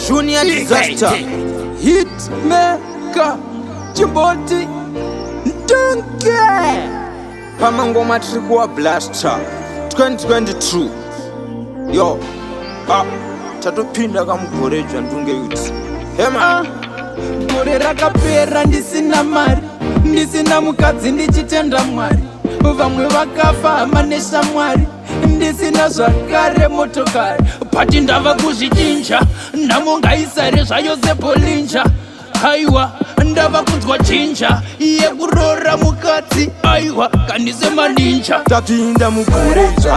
Junior Disaster, Hitmaker, Djibouti, Ndunge pamangoma tiri kuwa blaster 2022 yo tatopinda kamugoreja Ndunge youth hema gore rakapera ndisina mari, ndisina mukadzi ndichitenda Mwari. Vamwe vakafa hama neshamwari, ndisina zvakare motokari. Pati ndava kuzvidinja, nhamo ngaisare zvayo sepolinja. Haiwa ndava kunzwa chinja yekurora mukadzi. Aiwa kandise maninja. Tapinda mugoreja,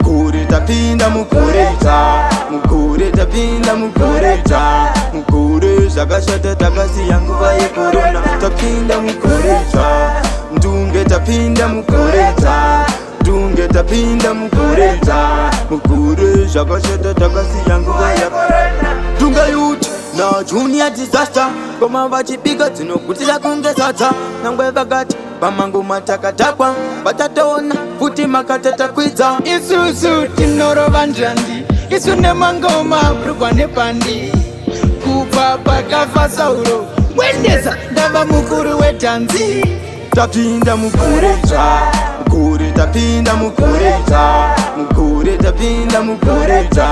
mugore tapinda mugoreja, mugore tapinda mugoreja, mugore zvakashata takasiya nguva yekorona. Tapinda mugoreja, Ndunge tapinda mugoreja, Ndunge tapinda mugoreja, mugore zvakashata takasiya nguva yekorona. Ndunge youth na Junior Disaster koma vachipika dzinogutira kunge sadza. Nangwe vakati pamangoma takatakwa vatatoona futi makatatakwidza. Isusu tinorova njandi, isu nemangoma kurwa nepandi. Kubva pakafa Sauro Mwendesa ndava mukuru wedhanzi. Tapinda mugoreja, mugore tapinda mugoreja, mugore tapinda mugoreja,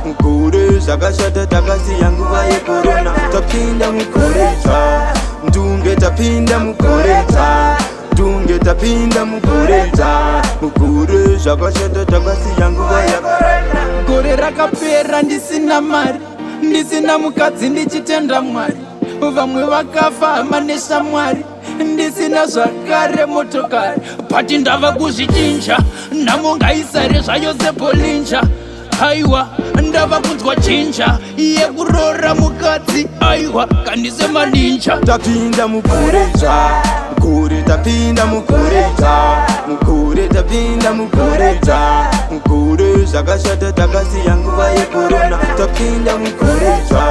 mugore zvakashata takasiya nguva yekorona. Tapinda mugoreja, Ndunge tapinda mugoreja, Ndunge tapinda mugoreja, mugore zvakashata takasiya nguva yekorona. Gore rakapera ndisina mari, ndisina mukadzi ndichitenda Mwari. Vamwe vakafa hama neshamwari, ndisina zvakare motokari. Pati ndava kuzvidinja, nhamo ngaisare zvayo sepolinja. Haiwa ndava kunzwa chinja yekurora mukadzi. Aiwa kandise maninja. Tapinda mugoreja, mugore tapinda mugoreja, mugore tapinda mugoreja, mugore zvakashata takasiya nguva yekorona. Tapinda mugoreja,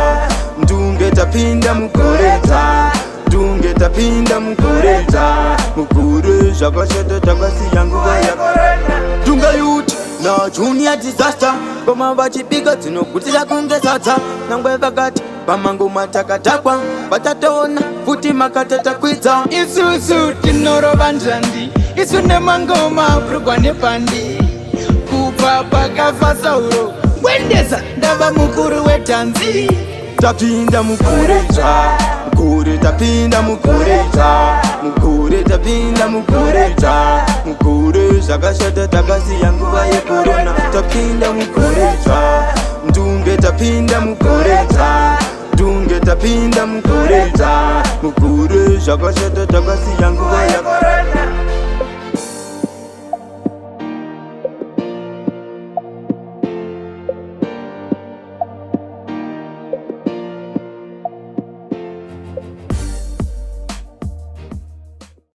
Ndunge tapinda mugoreja, Ndunge tapinda mugoreja, mugore zvakashata takasiya nguva yekorona. Ndunge youth na Junior Disaster koma vachipika dzinogutira kunge sadza. Nangwe vakati pamangoma takatakwa vatatoona futi makatatakwidza. Isusu tinorova njandi, isu nemangoma kurwa nepandi. Kubva pakafa Sauro Mwendesa ndava mukuru wedhanzi. Tapinda mugoreja, mugore tapinda mugoreja, mugore tapinda mugoreja, mugore zvakashata takasiya nguva yekorona. Tapinda mugoreja, Ndunge tapinda mugoreja, Ndunge tapinda mugoreja, mugore zvakashata takasiya nguva yekorona.